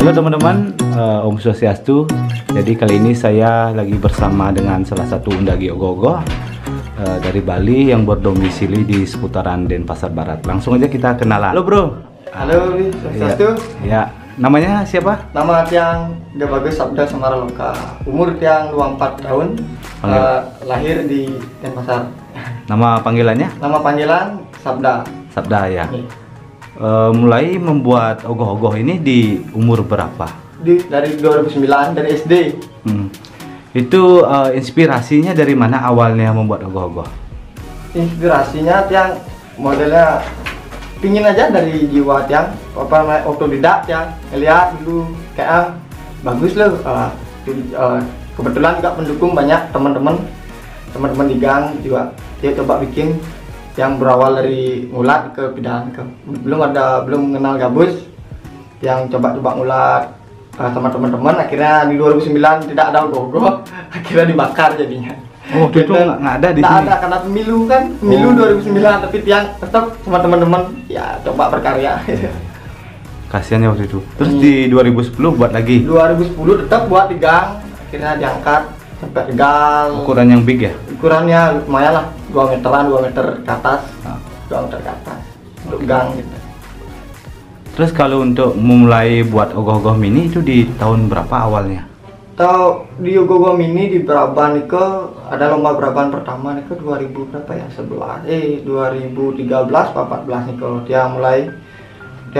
Halo teman-teman, Om Swastiastu. Jadi kali ini saya lagi bersama dengan salah satu undagi ogoh-ogoh dari Bali yang berdomisili di seputaran Denpasar Barat. Langsung aja kita kenalan. Halo bro. Halo, Swastiastu. Ya, namanya siapa? Nama Tiang Debagus Sabda Semaraloka. Umur Tiang 24 tahun. Lahir di Denpasar. Nama panggilannya? Nama panggilan Sabda. Sabda ya. Nih. Mulai membuat ogoh-ogoh ini di umur berapa? Dari 2009, dari SD. Itu inspirasinya dari mana awalnya membuat ogoh-ogoh? Inspirasinya Tiang modelnya pingin aja dari jiwa Tiang, otodidak Tiang, ngeliat dulu kayak bagus loh. Kebetulan juga mendukung banyak teman-teman di gang juga. Dia coba bikin yang berawal dari ngulat ke pindahan ke belum kenal gabus, yang coba-coba ngulat sama teman-teman. Akhirnya di 2009 tidak ada ogoh-ogoh, akhirnya dibakar jadinya. Oh, itu nggak ada di sini? Nggak ada karena pemilu kan, pemilu 2009, tapi Tiang tetap sama teman-teman ya coba berkarya. Kasihan ya waktu itu. Terus di 2010 buat lagi? 2010 tetap buat di gang, akhirnya diangkat sampai tegal. Ukuran yang big ya? Ukurannya lumayan lah, 2 meteran, 2 meter ke atas. 2 meter ke atas untuk gang gitu. Terus kalau untuk memulai buat ogoh-ogoh mini itu di tahun berapa awalnya? Tahu di ogoh-ogoh mini di Braban itu ada lomba Braban pertama itu 2000 berapa ya? 2013 atau 14 nih kalau dia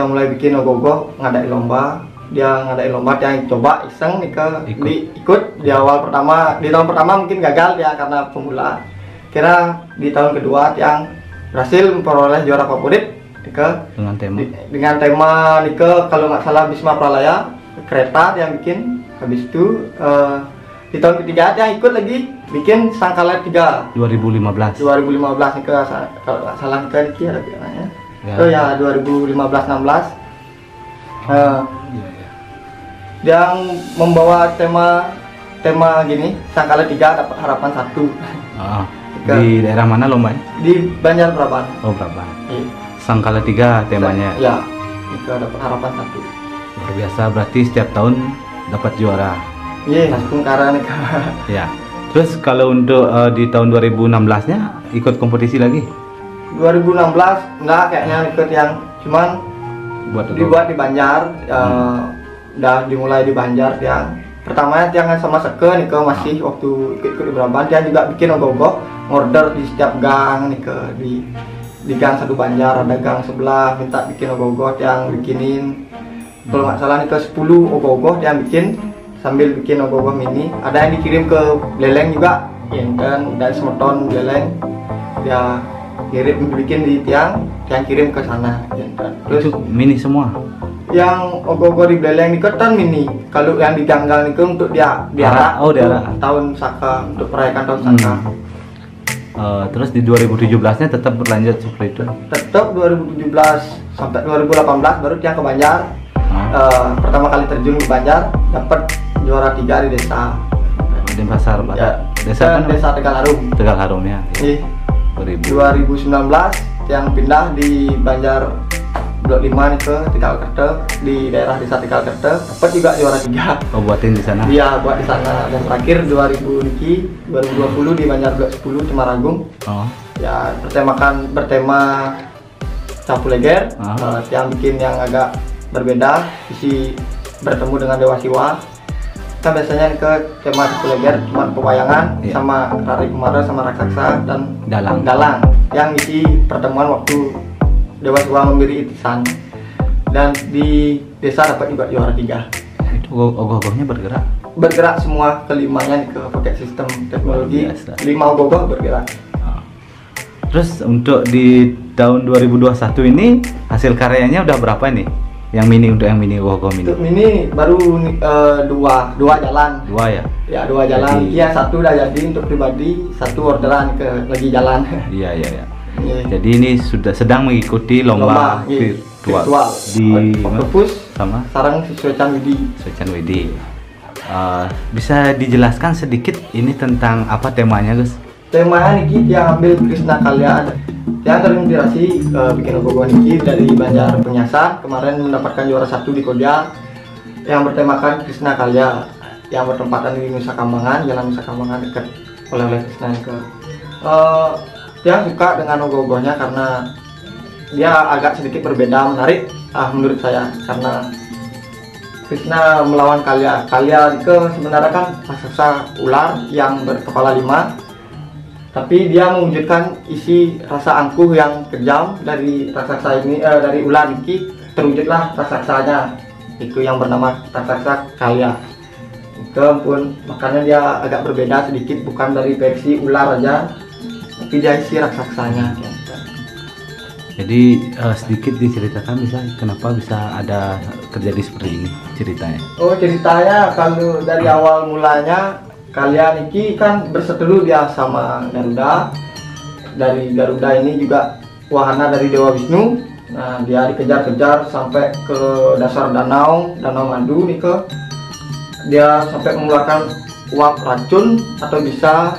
mulai bikin ogoh-ogoh, ngadain lomba. Dia coba iseng nih ikut di tahun pertama mungkin gagal dia karena pemula. Kira di tahun kedua yang berhasil memperoleh juara favorit dengan tema kalau nggak salah Bisma Pralaya, kereta yang bikin. Habis itu di tahun ketiga dia ikut lagi bikin Sangkalet 3 2015 nih kalau nggak salah ada namanya. Oh ya 2015-16 yang membawa tema gini, Sangkalet 3 dapat harapan 1. Di daerah mana lombanya? Di Banjar Braban. Oh, Braban. Iya. Sangkalet 3 temanya. Ya, itu dapat harapan 1. Luar biasa, berarti setiap tahun dapat juara. Iya, langsung karena Ya. Terus kalau untuk di tahun 2016-nya ikut kompetisi lagi? 2016 enggak, kayaknya ikut yang cuman dibuat di Banjar. Udah dimulai di Banjar yang pertamanya Tiang sama Seke nih masih waktu ikut di Braban. Dia juga bikin ogoh-ogoh, order di setiap gang nih di gang satu Banjar ada gang sebelah minta bikin ogoh-ogoh yang bikinin. Kalau nggak salah nih 10 ogoh-ogoh yang bikin sambil bikin ogoh-ogoh mini. Ada yang dikirim ke Beleng juga, dan Semeton Beleng dia bikin di Tiang kirim ke sana. Terus itu mini semua. Yang ogoh-ogoh di Beleng itu kan mini. Kalau yang di gang-gang itu untuk diarak. Tahun Saka, untuk merayakan tahun Saka. Terus di 2017-nya tetap berlanjut seperti itu. Tetap 2017 sampai 2018 baru Tiang ke Banjar. Pertama kali terjun ke Banjar dapat juara 3 di desa Denpasar Barat. Ya, desa Tegal Harum. Tegal Harum ya. 2019 yang pindah di Banjar Blok 5 nih ke Tegal Kerte, di daerah desa Tegal Kerte, dapat juga juara 3. Oh, buatin di sana? Iya, buat di sana. Dan terakhir 2020 di Banjar Blok 10 Cemaragung. Ya, bertema Sapu Leger. Yang bikin yang agak berbeda, isi bertemu dengan Dewa Siwa. Kan biasanya ke tema Sapu Leger cuma pewayangan, sama Rari Kumara sama Raksasa dan Dalang. Yang isi pertemuan waktu Dewa Siwa memberi itisan, dan di desa dapat juga juara 3. Itu ogoh-ogohnya bergerak semua kelimanya pakai sistem teknologi. 5 ogoh-ogoh bergerak. Terus untuk di tahun 2021 ini hasil karyanya udah berapa nih? Yang mini, untuk yang mini ogoh-ogoh mini? Untuk mini baru dua jalan. 2 ya? Ya, 2 jalan. Iya, 1 udah jadi untuk pribadi, 1 orderan lagi jalan. Iya. Jadi ini sudah sedang mengikuti lomba virtual di Octopus sama Sarang Swecan Widi. Bisa dijelaskan sedikit ini tentang apa temanya, Gus? Temanya niki dia ambil Krishna Kalya. Dia terinspirasi bikin ogoh-ogoh niki dari Banjar Penyasan. Kemarin mendapatkan juara 1 di Kodia. yang bertemakan Krishna Kalya, yang bertempatan di Nusa Kambangan, Jalan Nusa Kambangan dekat oleh Krishna Nike. Dia suka dengan ogoh-ogohnya karena dia agak sedikit berbeda, menarik menurut saya, karena Krishna melawan Kalya. Kalya Nike sebenarnya kan raksasa ular yang berkepala 5, tapi dia mewujudkan isi rasa angkuh yang kejam dari raksasa ini, dari ular Niki terwujudlah raksasanya, itu yang bernama raksasa Kalya. Pun makanya dia agak berbeda sedikit, bukan dari versi ular aja, tapi dia isi raksasanya. Jadi sedikit diceritakan bisa kenapa bisa ada terjadi seperti ini ceritanya. Oh, ceritanya kalau dari awal mulanya Kalya Niki kan berseteru dia sama Garuda. Dari Garuda ini juga wahana dari Dewa Wisnu. Nah, dia dikejar-kejar sampai ke dasar danau Madu Nike. Dia sampai mengeluarkan uap racun atau bisa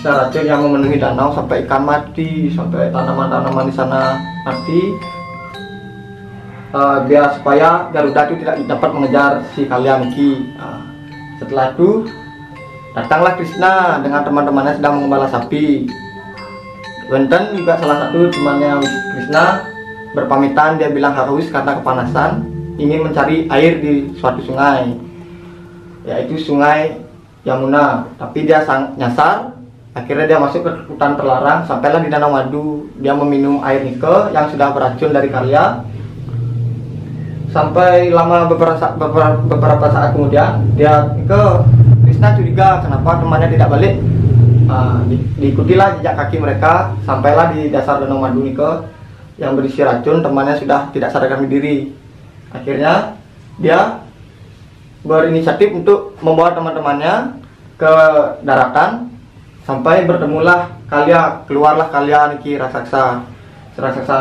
racun yang memenuhi danau sampai ikan mati, sampai tanaman-tanaman di sana mati. Biar supaya Garuda itu tidak dapat mengejar si Kalya Niki. Setelah itu datanglah Krishna dengan teman-temannya sedang mengembala sapi. Wenten juga salah satu temannya Krishna berpamitan, dia bilang haus karena kepanasan, ingin mencari air di suatu sungai, yaitu Sungai Yamuna. Tapi dia nyasar. Akhirnya dia masuk ke hutan terlarang, sampailah di Danau Madu. Dia meminum air Nike yang sudah beracun dari Kalya. Sampai lama beberapa saat kemudian, Krishna curiga kenapa temannya tidak balik. Diikutilah jejak kaki mereka, sampailah di dasar Danau Madu Nike yang berisi racun. Temannya sudah tidak sadarkan diri. Akhirnya dia berinisiatif untuk membawa teman-temannya ke daratan. Sampai bertemulah Kalya, keluarlah Kalya Niki raksasa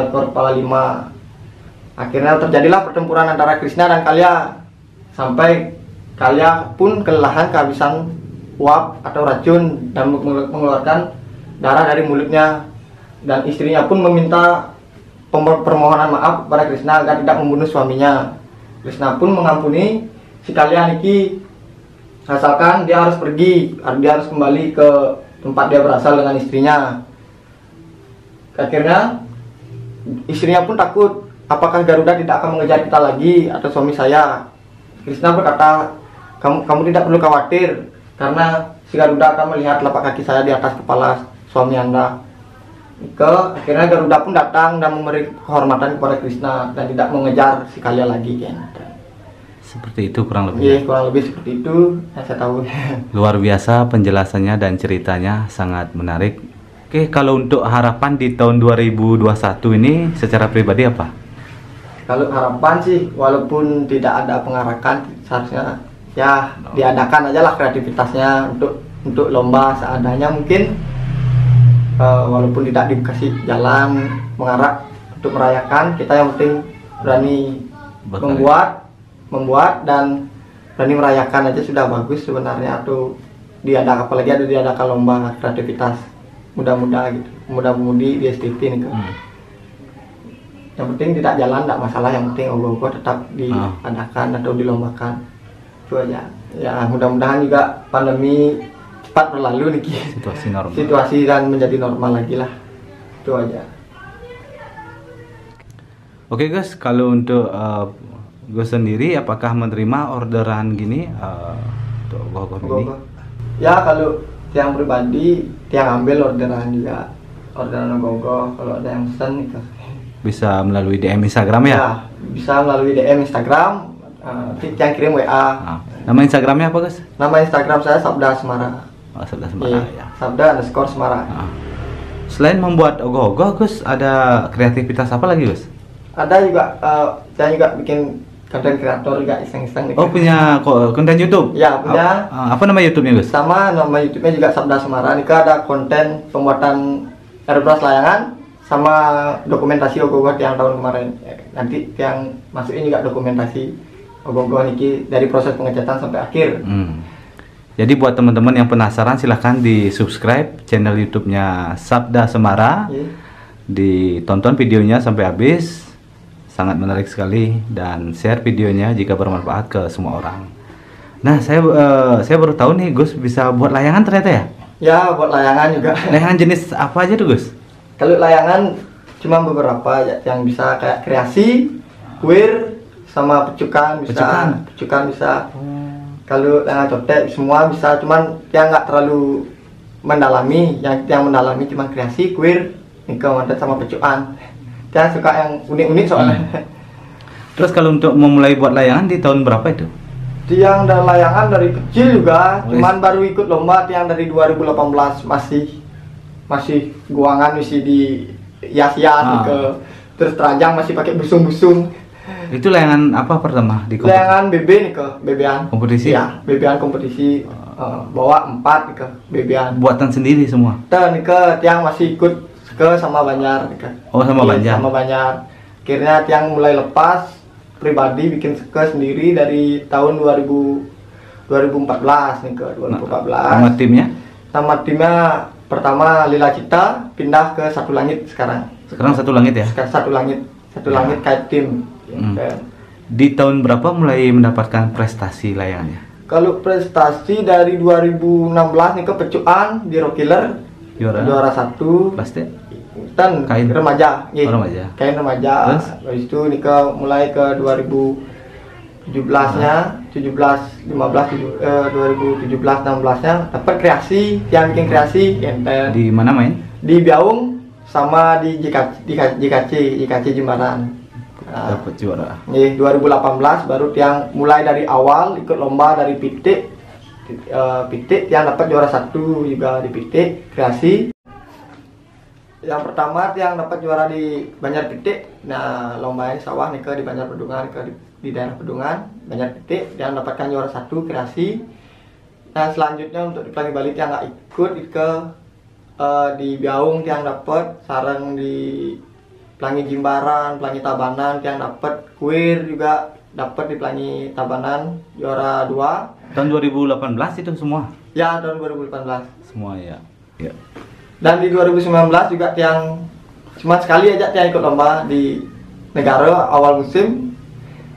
ekor kepala 5. Akhirnya terjadilah pertempuran antara Krishna dan Kalya, sampai Kalya pun kelelahan, kehabisan uap atau racun dan mengeluarkan darah dari mulutnya. Dan istrinya pun meminta permohonan maaf kepada Krishna agar tidak membunuh suaminya. Krishna pun mengampuni si Kalya Niki, asalkan dia harus pergi, dia harus kembali ke tempat dia berasal dengan istrinya. Akhirnya istrinya pun takut, apakah Garuda tidak akan mengejar kita lagi atau suami saya. Krishna berkata, kamu tidak perlu khawatir, karena si Garuda akan melihat telapak kaki saya di atas kepala suami Anda. Akhirnya Garuda pun datang dan memberi kehormatan kepada Krishna dan tidak mengejar si Kalya lagi kan. Seperti itu kurang lebih. Iya, kurang lebih seperti itu yang saya tahu. Luar biasa penjelasannya dan ceritanya, sangat menarik. Oke, kalau untuk harapan di tahun 2021 ini secara pribadi apa? Kalau harapan sih, walaupun tidak ada pengarakan, seharusnya ya diadakan aja lah kreativitasnya untuk lomba seadanya mungkin. Walaupun tidak dikasih jalan mengarak untuk merayakan, kita yang penting berani membuat dan berani merayakan aja sudah bagus sebenarnya. Atau apalagi ada diadakan lomba kreativitas muda-mudi di STT nih. Yang penting tidak jalan tidak masalah, yang penting ogoh-ogoh tetap diadakan atau dilombakan, itu aja. Ya mudah-mudahan juga pandemi cepat berlalu nih, situasi dan menjadi normal lagi lah, itu aja. Oke guys, kalau untuk gue sendiri apakah menerima orderan gini untuk ogoh-ogoh ini? Ya kalau yang pribadi yang ambil orderan juga, orderan ogoh-ogoh. Kalau ada yang pesen itu bisa melalui DM Instagram ya? Ya bisa melalui DM Instagram, yang kirim WA. Nama Instagramnya apa guys? Nama Instagram saya Sabda Semara. Sabda Semara ya. Sabda_Semara. Selain membuat ogoh-ogoh Gus, ada kreativitas apa lagi Gus? Ada juga, saya juga bikin konten kreator juga, iseng-iseng. Oh punya konten YouTube? Ya punya. Apa nama YouTube-nya Gus? Sama nama YouTube-nya juga Sabda Semara. Ini ada konten pembuatan airbrush layangan sama dokumentasi ogoh-ogoh yang tahun kemarin. Nanti yang masukin juga dokumentasi ogoh-ogoh niki dari proses pengecatan sampai akhir. Jadi buat teman-teman yang penasaran silahkan di subscribe channel YouTube-nya Sabda Semara. Ditonton videonya sampai habis. sangat menarik sekali dan share videonya jika bermanfaat ke semua orang. Nah, saya baru tahu nih Gus bisa buat layangan ternyata ya? Ya, buat layangan juga. Layangan jenis apa aja tuh Gus? Kalau layangan cuma beberapa ya, yang bisa kayak kreasi, kuir, sama pecukan bisa. Pecukan bisa. Kalau layangan cotek semua bisa, cuman yang nggak terlalu mendalami. Yang mendalami cuma kreasi, kuir, nikah mantan sama pecukan. Dia suka yang unik-unik soalnya. Terus kalau untuk memulai buat layangan di tahun berapa itu? Tiang dan layangan dari kecil juga, cuman baru ikut lomba tiang dari 2018 masih guangan masih di hias-hias ke terus teranjang masih pakai busung-busung. Itu layangan apa pertama di kompetisi? Layangan BB nih ke bebean. Kompetisi? Ya, bebean kompetisi bawa 4 nih ke bebean. Buatan sendiri semua? Nih ke tiang masih ikut ke sama Banjar nih ke. Oh, sama Banjar. Sama Banjar. Akhirnya tiang mulai lepas pribadi bikin ke sendiri dari tahun 2014 nih ke 2014. Sama timnya? Sama timnya pertama Lila Cita pindah ke Satu Langit sekarang. Sekarang Satu Langit ya? Sekarang Satu Langit kayak tim. Di tahun berapa mulai mendapatkan prestasi layangannya? Kalau prestasi dari 2016 nih ke pecuan di Rockiller juara 1 pasti dan kain remaja, remaja. Kain remaja. Habis itu nih ke mulai ke 2017-nya, 2017 16-nya dapat kreasi, yang bikin kreasi di mana main? Di Biaung sama di JKC Jimbaran. Dapat juara. 2018 baru tiang mulai dari awal ikut lomba dari pitik tiang dapat juara 1 juga di pitik kreasi. Yang pertama tiang dapat juara di Banjar Pitik. Nah, lombanya sawah nih ke di Banjar Pedungan di daerah Pedungan, Banjar Pitik tiang dapatkan juara 1 kreasi. Nah, selanjutnya untuk di Pelangi Bali tiang nggak ikut di Biaung tiang dapat, sarang di Pelangi Jimbaran, Pelangi Tabanan tiang dapat, kuir juga dapat di Pelangi Tabanan juara 2. Tahun 2018 itu semua? Ya, tahun 2018. Semua ya. Ya. Dan di 2019 juga tiang cuma sekali aja tiang ikut lomba di negara awal musim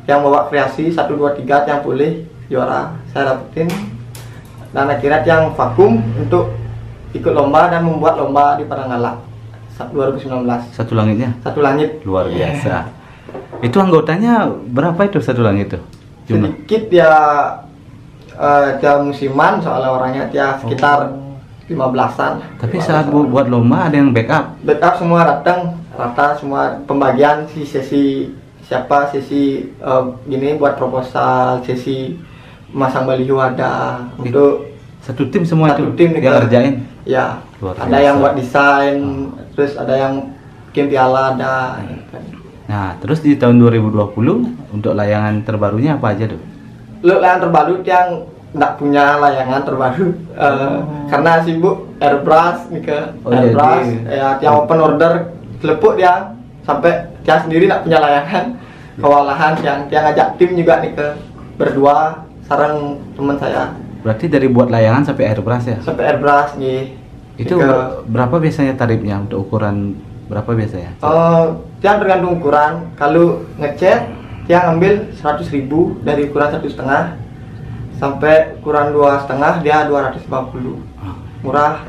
yang bawa kreasi 1 2 3 tiang boleh juara saya dapetin. Dan akhirnya tiang vakum untuk ikut lomba dan membuat lomba di Padanggala 2019. Satu Langitnya? Satu Langit. Luar biasa. Itu anggotanya berapa itu Satu Langit itu? Sedikit ya, musiman soalnya orangnya dia sekitar 15-an. Tapi saat buat lomba ada yang backup? Backup semua datang, rata semua pembagian sesi gini buat proposal, sesi masang baliho ada untuk satu tim semua satu itu tim yang ngerjain? Ya, ada yang buat desain, terus ada yang bikin piala ada. Nah, terus di tahun 2020 untuk layangan terbarunya apa aja tuh? Layangan terbaru yang nggak punya layangan terbaru karena sibuk airbrush nih ke airbrush yang open order telepuk dia sampai dia sendiri nggak punya layangan kewalahan yang ngajak tim juga nih ke berdua sarang teman saya. Berarti dari buat layangan sampai airbrush ya? Sampai airbrush nih. Itu berapa biasanya tarifnya untuk ukuran berapa biasanya? Yang tergantung ukuran. Kalau ngecat yang ambil 100.000 dari ukuran 1,5 sampai ukuran 2,5 dia 250. Murah.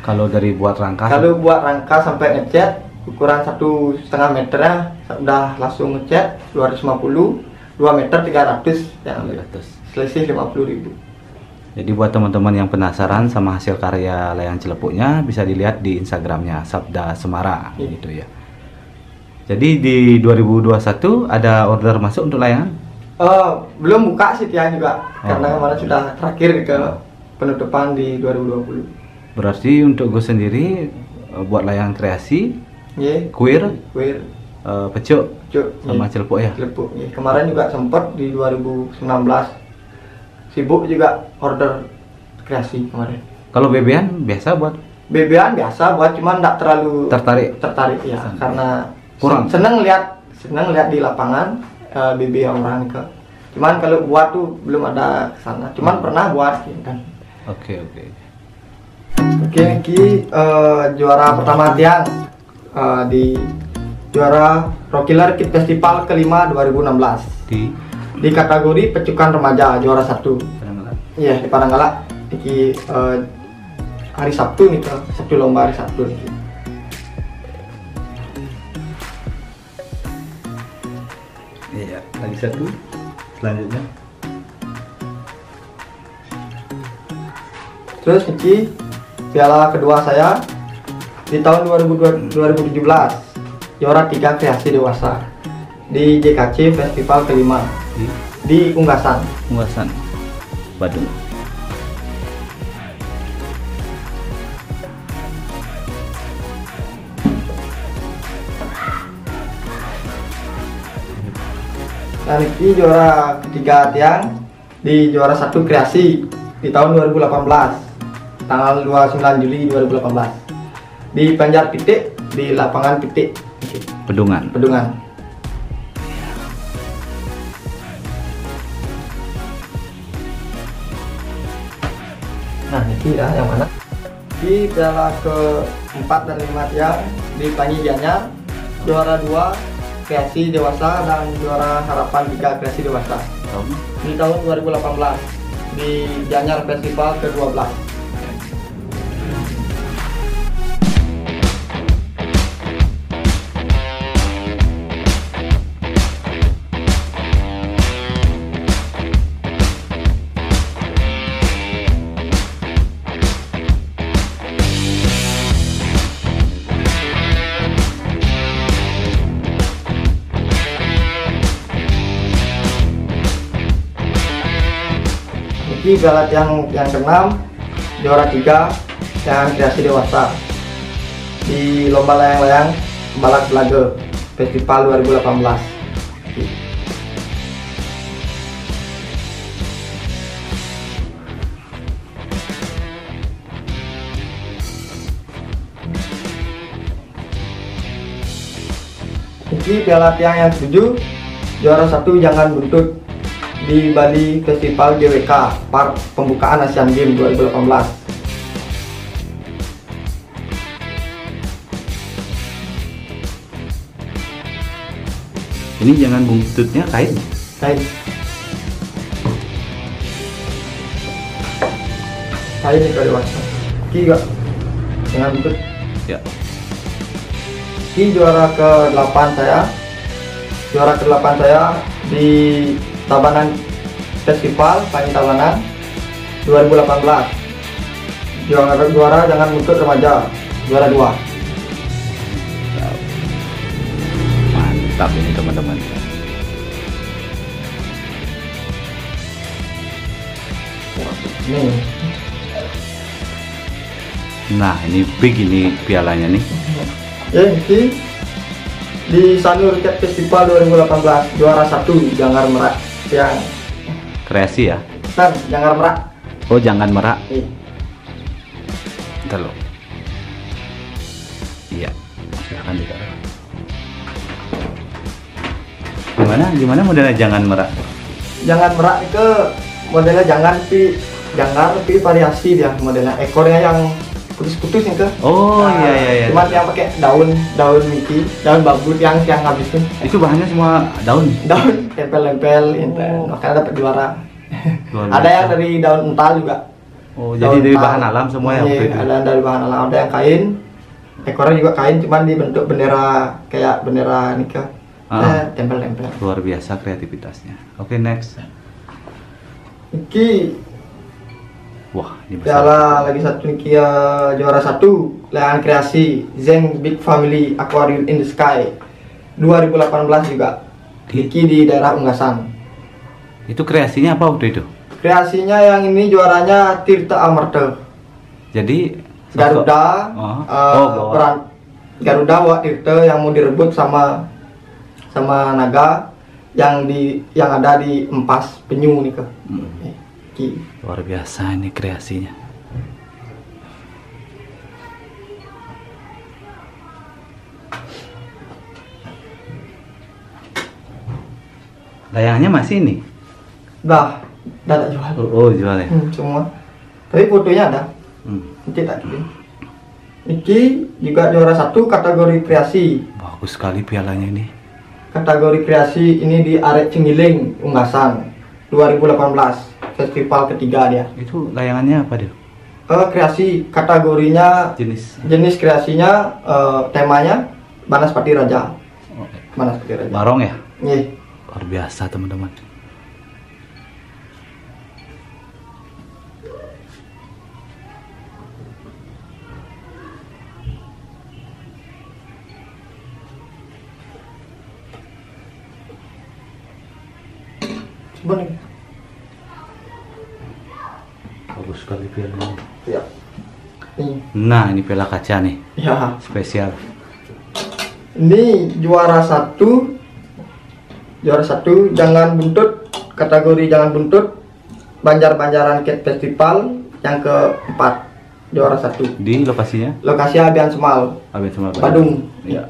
Kalau dari buat rangka? Kalau buat rangka sampai ngecat ukuran 1,5 meternya udah langsung ngecat 250, 2 meter 300 yang 300. Selisih 50.000. Jadi buat teman-teman yang penasaran sama hasil karya layang celepuknya bisa dilihat di Instagramnya Sabda Semara gitu ya. Jadi di 2021 ada order masuk untuk layangan? Belum buka sih tiang juga karena kemarin sudah terakhir ke penutupan di 2020. Berarti untuk gue sendiri buat layangan kreasi, kuir, pecuk, sama celepuk ya? Celepuk, kemarin juga sempat di 2019 sibuk juga order kreasi kemarin. Kalau bebean biasa buat? Bebean biasa buat, cuman nggak terlalu tertarik ya, karena kurang. Seneng lihat di lapangan BB orang ke. Cuman kalau buat tuh belum ada kesana. Cuman pernah buat kan. Oke. Ki juara pertama tiang di juara Rockiller Kid Festival ke-5 2016 di kategori pecukan remaja juara 1. Iya, di Padanggalak di hari Sabtu nih, Sabtu lomba hari Sabtu nih. Iya, lagi satu. Selanjutnya. Terus Niki piala kedua saya di tahun 2017 juara 3 kreasi dewasa di JKC Festival ke-5 di Unggasan, Badung. Dan Niki juara ketiga tiang di juara 1 kreasi di tahun 2018 tanggal 29 Juli 2018 di Banjar Pitik di lapangan Pitik Pedungan. Nah ini ya yang mana di piala ke-4 dan 5 tiang di Panji Gianyar juara 2 kreasi dewasa dan juara harapan 3 kreasi dewasa di tahun 2018 di Gianyar Festival ke-12. Di piala yang ke-6 juara 3 yang kreasi dewasa di lomba layang-layang Balak Belaga Festival 2018. Ini piala tiang yang ke-7 juara 1 Jangan Buntut di Bali Festival GWK Park pembukaan Asian Games 2018. Ini Jangan Buntutnya kain. Kain ini kalau dewasa. Ki juga Jangan Buntut. Ya. Ki juara ke-8 saya. Juara ke-8 saya di Tabanan Festival Panji Tabanan 2018. Juara Jangan Buntut remaja juara 2. Mantap ini teman-teman. Nih. Nah ini big ini pialanya nih. Ini di Sanur Cat Festival 2018 juara 1 Janggar Merak yang Kreasi ya. Tan Janggar Merak. Oh Jangan Merak. Bentar lo. Iya. Silahkan ditaruh. Gimana modelnya Jangan Merak? Jangan Merak itu modelnya tapi variasi dia modelnya. Ekornya yang putus-putus itu. Oh iya. Cuman yang pakai daun miki, daun bambu yang habisin. Itu bahannya semua daun. Tempel-tempel makanya dapat juara. Ada yang dari daun ental juga. Oh, jadi dari bahan alam semua ya? Iya, ada dari bahan alam, ada yang kain. Ekornya juga kain, cuman dibentuk bendera kayak bendera nikah. Tempel-tempel. Luar biasa kreativitasnya. Oke, next. Iki wah, ini piala lagi satu nih juara 1 layangan kreasi Zeng Big Family Aquarium in the Sky 2018 juga. Iki di daerah Unggasan. Itu kreasinya apa waktu itu? Kreasinya yang ini juaranya Tirta Amarta. Jadi Garuda peran Garuda bawa Tirta yang mau direbut sama naga yang ada di empas penyu nih ke. Luar biasa ini kreasinya. Layangannya masih ini? Dah tak jual. Oh jual ya? Semua. Tapi fotonya ada. Nanti tak kirim. Iki juga juara 1 kategori kreasi. Bagus sekali pialanya ini. Kategori kreasi ini di Arek Cinggiling, Unggasan 2018, festival ketiga dia. Itu layangannya apa deh? Kreasi kategorinya Jenis kreasinya temanya Banaspati Raja. Banaspati Raja. barong ya? Iya. Luar biasa teman-teman. Coba nih. Bagus sekali pialanya. Ya. Nih. Nah, ini piala kaca nih, Ya. spesial. Ini juara satu jangan buntut, kategori jangan buntut, Banjar-Banjaran Cat Festival yang keempat, juara satu. Di lokasinya? Lokasi Abian Semal, Abis sama Badung. Iya.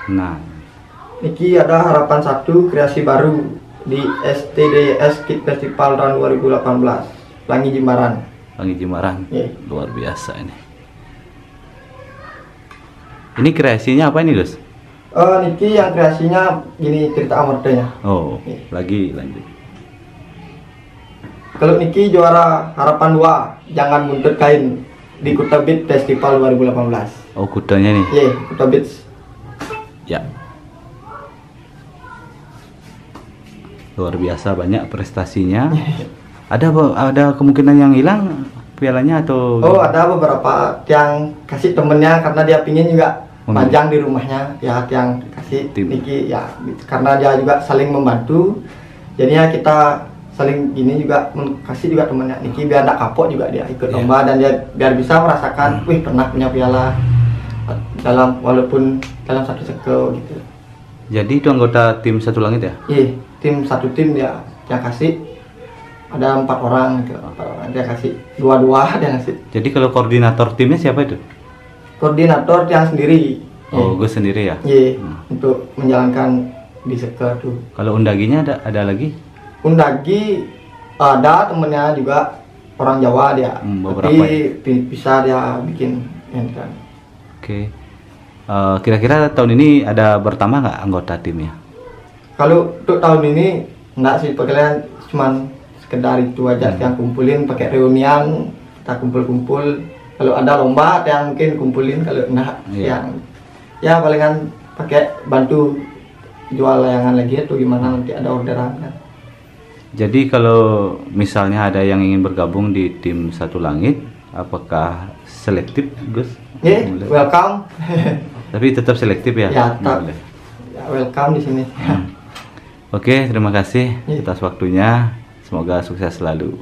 Nah, Niki ada harapan satu kreasi baru di STDS Kit Festival tahun 2018, Pelangi Jimbaran. Pelangi Jimbaran. Iya. Luar biasa ini. Ini kreasinya apa ini, Gus? Niki yang kreasinya gini cerita amortenya. Oh, Iya. lagi lanjut. Kalau Niki juara harapan 2, jangan buntut kain di Kuta Beat Festival 2018. Oh, kudanya nih. Iya, Kuta Beats. Ya. Luar biasa banyak prestasinya. Ada kemungkinan yang hilang pialanya atau? Oh, ada beberapa yang kasih temennya karena dia pingin juga panjang di rumahnya. Ya, yang kasih Tim. Niki ya karena dia juga saling membantu. Jadinya kita saling gini juga kasih juga temennya Niki biar tidak kapok juga dia ikut lomba dan dia biar bisa merasakan, wih pernah punya piala walaupun dalam satu seko gitu. Jadi itu anggota tim Satu Langit ya? Iya, satu tim dia yang kasih ada 4 orang gitu. 4 orang dia kasih dua dia kasih. Jadi kalau koordinator timnya siapa itu? Koordinator yang sendiri. Oh, gue sendiri ya. Iya, untuk menjalankan di seke tuh. Kalau undaginya ada lagi? Undagi ada temennya juga orang Jawa dia. Beberapa Tapi bisa dia bikin yang kan. Oke. Kira-kira tahun ini ada bertambah nggak anggota timnya? Kalau untuk tahun ini enggak sih, kalian cuman sekedar itu aja yang kumpulin pakai reunian, kita kumpul-kumpul. Kalau ada lomba yang mungkin kumpulin, kalau enggak yang ya palingan pakai bantu jual layangan lagi atau gimana nanti ada orderan kan. Jadi kalau misalnya ada yang ingin bergabung di tim Satu Langit, apakah selektif, Gus? Welcome. Tapi tetap selektif ya? Ya, tetap. Ya, welcome di sini. Oke, terima kasih atas waktunya. Semoga sukses selalu.